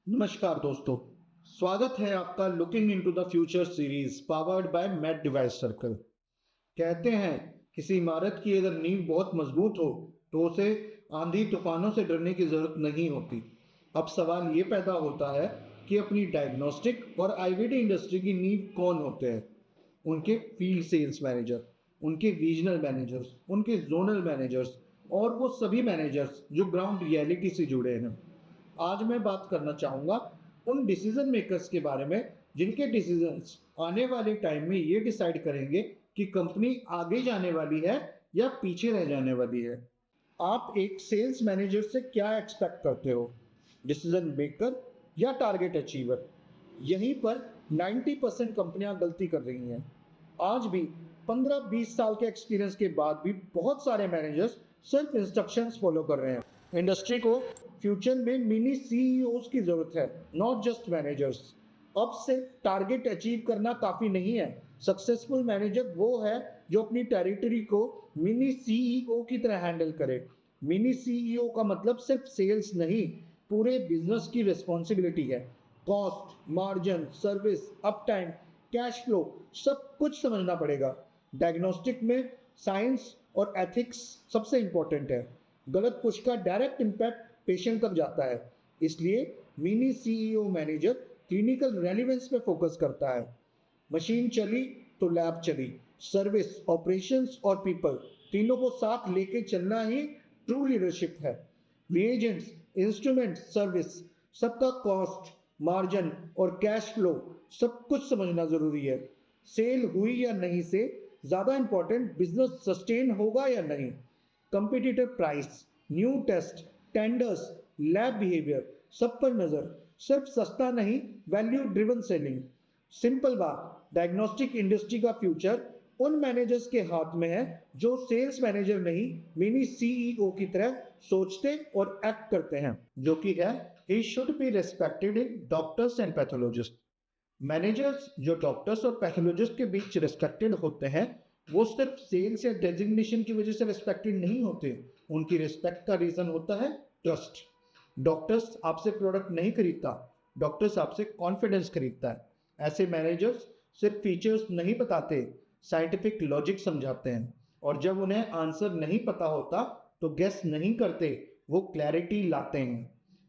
नमस्कार दोस्तों। स्वागत है आपका looking into the future series powered by Matt device circle. कहते हैं किसी इमारत की अगर नींव बहुत मजबूत हो तो उसे आंधी तूफानों से डरने की जरूरत नहीं होती। अब सवाल ये पैदा होता है कि अपनी डायग्नोस्टिक और आईवीडी इंडस्ट्री की नींव कौन होते हैं। उनके फील्ड सेल्स मैनेजर, उनके रीजनल मैनेजर्स, उनके जोनल मैनेजर्स और वो सभी मैनेजर्स जो ग्राउंड रियलिटी से जुड़े हैं। आज मैं बात करना चाहूँगा उन डिसीजन मेकर्स के बारे में जिनके डिसीजंस आने वाले टाइम में ये डिसाइड करेंगे कि कंपनी आगे जाने वाली है या पीछे रह जाने वाली है। आप एक सेल्स मैनेजर से क्या एक्सपेक्ट करते हो, डिसीजन मेकर या टारगेट अचीवर? यहीं पर 90% कंपनियां गलती कर रही हैं। आज भी 15-20 साल के एक्सपीरियंस के बाद भी बहुत सारे मैनेजर्स सिर्फ इंस्ट्रक्शंस फॉलो कर रहे हैं। इंडस्ट्री को फ्यूचर में मिनी सीईओज की जरूरत है, नॉट जस्ट मैनेजर्स। अब से टारगेट अचीव करना काफी नहीं है। सक्सेसफुल मैनेजर वो है जो अपनी टेरिटरी को मिनी सीईओ की तरह हैंडल करे। मिनी सीईओ का मतलब सिर्फ सेल्स नहीं, पूरे बिजनेस की रिस्पॉन्सिबिलिटी है। Cost, margin, service, up time, cash flow, सब कुछ समझना पड़ेगा। डायग्नोस्टिक में साइंस और एथिक्स सबसे इंपॉर्टेंट है। गलत पुश का डायरेक्ट इम्पैक्ट पेशेंट तक जाता है। इसलिए mini CEO manager clinical relevance पे फोकस करता है। मशीन चली तो लैब चली, सर्विस, ऑपरेशंस और पीपल तीनों को साथ लेके चलना ही ट्रू लीडरशिप है। रिएजेंट्स, इंस्ट्रूमेंट, सर्विस, सबका कॉस्ट, मार्जिन और कैश फ्लो सब कुछ समझना जरूरी है। सेल हुई या नहीं से ज़्यादा इंपॉर्टेंट बिजनेस सस्टेन होगा या नहीं। Competitive price, new test, tenders, lab behaviour, सब पर नज़र। सिर्फ सस्ता नहीं, वैल्यू ड्रिवन सेलिंग। सिंपल बात, डायग्नोस्टिक इंडस्ट्री का फ्यूचर उन मैनेजर्स के हाथ में है जो सेल्स मैनेजर नहीं, मिनी सीईओ की तरह सोचते और एक्ट करते हैं, जो कि है he should be respected in doctors and pathologist. Managers जो डॉक्टर्स और पैथोलॉजिस्ट के बीच रिस्पेक्टेड होते हैं, वो सिर्फ सेल्स या डेजिग्नेशन की वजह से रिस्पेक्टेड नहीं होते। उनकी रिस्पेक्ट का रीजन होता है ट्रस्ट। डॉक्टर्स आपसे प्रोडक्ट नहीं खरीदता, डॉक्टर्स आपसे कॉन्फिडेंस खरीदता है। ऐसे मैनेजर्स सिर्फ फीचर्स नहीं बताते, साइंटिफिक लॉजिक समझाते हैं। और जब उन्हें आंसर नहीं पता होता तो गेस नहीं करते, वो क्लैरिटी लाते हैं।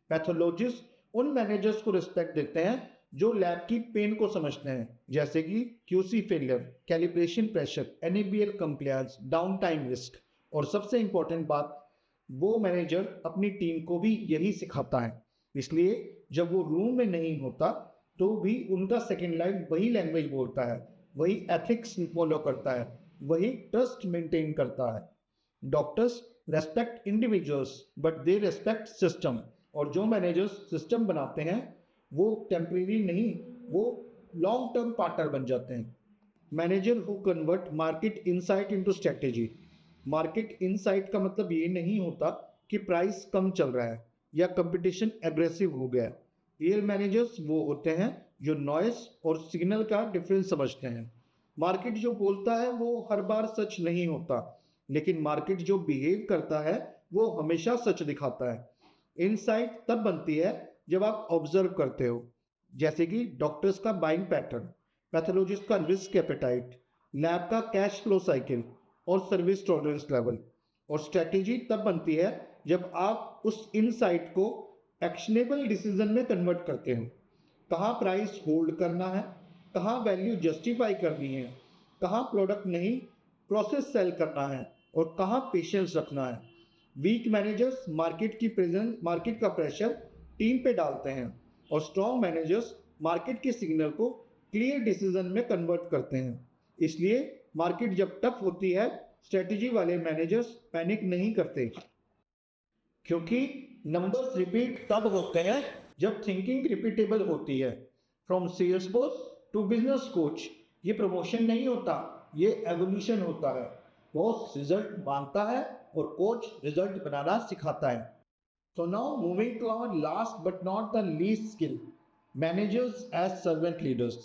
पैथोलॉजिस्ट उन मैनेजर्स को रिस्पेक्ट देते हैं जो लैब की पेन को समझते हैं, जैसे कि QC failure, calibration pressure, NABL compliance, down time risk. और सबसे इंपॉर्टेंट बात, वो मैनेजर अपनी टीम को भी यही सिखाता है। इसलिए जब वो रूम में नहीं होता तो भी उनका सेकेंड लाइफ वही लैंग्वेज बोलता है, वही एथिक्स फॉलो करता है, वही ट्रस्ट मेंटेन करता है। Doctors respect individuals but they respect system. और जो मैनेजर्स सिस्टम बनाते हैं वो टेम्परेरी नहीं, वो लॉन्ग टर्म पार्टनर बन जाते हैं। Manager who convert market insight into strategy. Market insight का मतलब ये नहीं होता कि प्राइस कम चल रहा है या कंपटीशन एग्रेसिव हो गया है। रियल मैनेजर्स वो होते हैं जो नॉइस और सिग्नल का डिफरेंस समझते हैं। मार्केट जो बोलता है वो हर बार सच नहीं होता, लेकिन मार्केट जो बिहेव करता है वो हमेशा सच दिखाता है। इनसाइट तब बनती है जब आप ऑब्जर्व करते हो, जैसे कि डॉक्टर्स का बाइंग पैटर्न, पैथोलॉजिस्ट का रिस्क एपेटाइट, लैब का कैश फ्लो साइकिल और सर्विस टॉलरेंस लेवल। और स्ट्रेटेजी तब बनती है जब आप उस इनसाइट को एक्शनेबल डिसीजन में कन्वर्ट करते हो। कहाँ प्राइस होल्ड करना है, कहाँ वैल्यू जस्टिफाई करनी है, कहाँ प्रोडक्ट नहीं प्रोसेस सेल करना है और कहाँ पेशेंस रखना है। वीक मैनेजर्स मार्केट की प्रेजेंस, मार्केट का प्रेशर टीम पे डालते हैं और स्ट्रॉन्ग मैनेजर्स मार्केट के सिग्नल को क्लियर डिसीजन में कन्वर्ट करते हैं। इसलिए मार्केट जब टफ होती है, स्ट्रेटेजी वाले मैनेजर्स पैनिक नहीं करते, क्योंकि नंबर्स रिपीट तब होते हैं जब थिंकिंग रिपीटेबल होती है। From sales boss to business coach, ये प्रमोशन नहीं होता, ये एवोल्यूशन होता है। बॉस रिजल्ट मांगता है और कोच रिजल्ट बनाना सिखाता है। So now moving to our last but not the least skill, managers as servant leaders.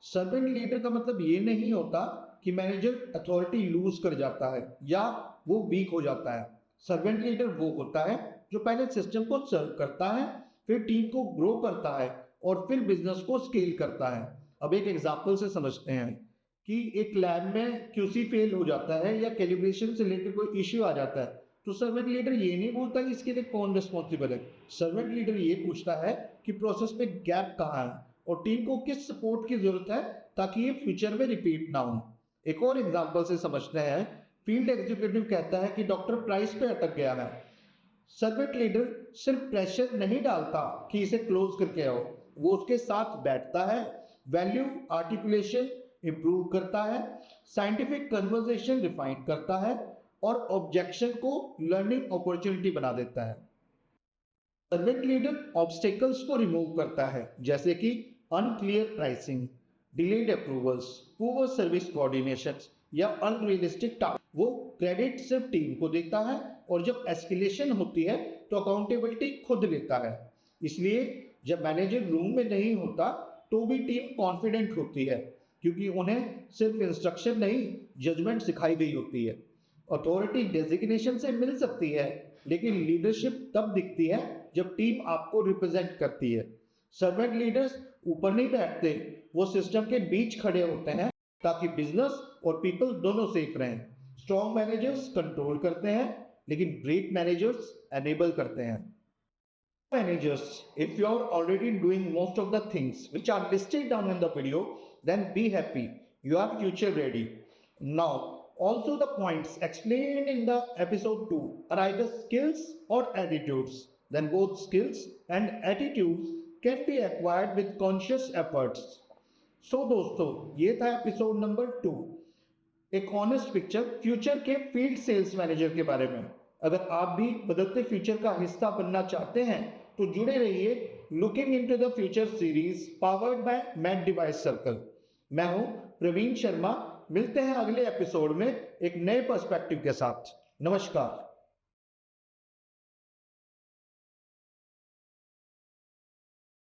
Servant leader का मतलब ये नहीं होता कि मैनेजर अथॉरिटी लूज कर जाता है या वो वीक हो जाता है। सर्वेंट लीडर वो होता है जो पहले सिस्टम को सर्व करता है, फिर टीम को ग्रो करता है और फिर बिजनेस को स्केल करता है। अब एक एग्जांपल से समझते हैं कि एक लैब में क्यूसी फेल हो जाता है या कैलिब्रेशन से रिलेटेड कोई इश्यू आ जाता है, तो सर्वेंट लीडर ये नहीं बोलता कि इसके लिए कौन रिस्पॉन्सिबल है। सर्वेंट लीडर ये पूछता है कि प्रोसेस में गैप कहाँ है और टीम को किस सपोर्ट की जरूरत है ताकि ये फ्यूचर में रिपीट ना हो। एक और एग्जांपल से समझते हैं। फील्ड एग्जीक्यूटिव कहता है कि डॉक्टर प्राइस पे अटक गया है। सर्वेंट लीडर सिर्फ प्रेशर नहीं डालता कि इसे क्लोज करके आओ, वो उसके साथ बैठता है, वैल्यू आर्टिकुलेशन इंप्रूव करता है, साइंटिफिक कन्वर्सेशन रिफाइन करता है और ऑब्जेक्शन को लर्निंग अपॉर्चुनिटी बना देता है। सर्वेंट लीडर ऑब्स्टेकल्स को रिमूव करता है, जैसे कि unclear pricing, delayed approvals, poor service coordination या अनरियलिस्टिक टास्क। वो क्रेडिट सिर्फ टीम को देता है और जब एस्केलेशन होती है तो अकाउंटेबिलिटी खुद लेता है। इसलिए जब मैनेजर रूम में नहीं होता तो भी टीम कॉन्फिडेंट होती है, क्योंकि उन्हें सिर्फ इंस्ट्रक्शन नहीं, जजमेंट सिखाई गई होती है। अथॉरिटी डेजिग्नेशन से मिल सकती है, लेकिन लीडरशिप तब दिखती है जब टीम आपको रिप्रेजेंट करती है। सर्वेंट लीडर्स ऊपर नहीं बैठते, वो सिस्टम के बीच खड़े होते हैं ताकि बिजनेस और पीपल दोनों सेफ रहें। स्ट्रॉन्ग मैनेजर्स कंट्रोल करते हैं, लेकिन ग्रेट मैनेजर्स एनेबल करते हैं। Managers, if you're already doing most of the things which are listed down in the video, then be happy, you are future ready. Now, also the points explained in the episode 2 are either skills or attitudes. Then both skills and attitudes can be acquired with conscious efforts. So दोस्तों, ये था episode number 2, एक honest picture future के field sales manager के बारे में। अगर आप भी बदलते फ्यूचर का हिस्सा बनना चाहते हैं तो जुड़े रहिए looking into the future series powered by mad device circle. मैं हूं प्रवीण शर्मा। मिलते हैं अगले एपिसोड में एक नए पर्सपेक्टिव के साथ। नमस्कार।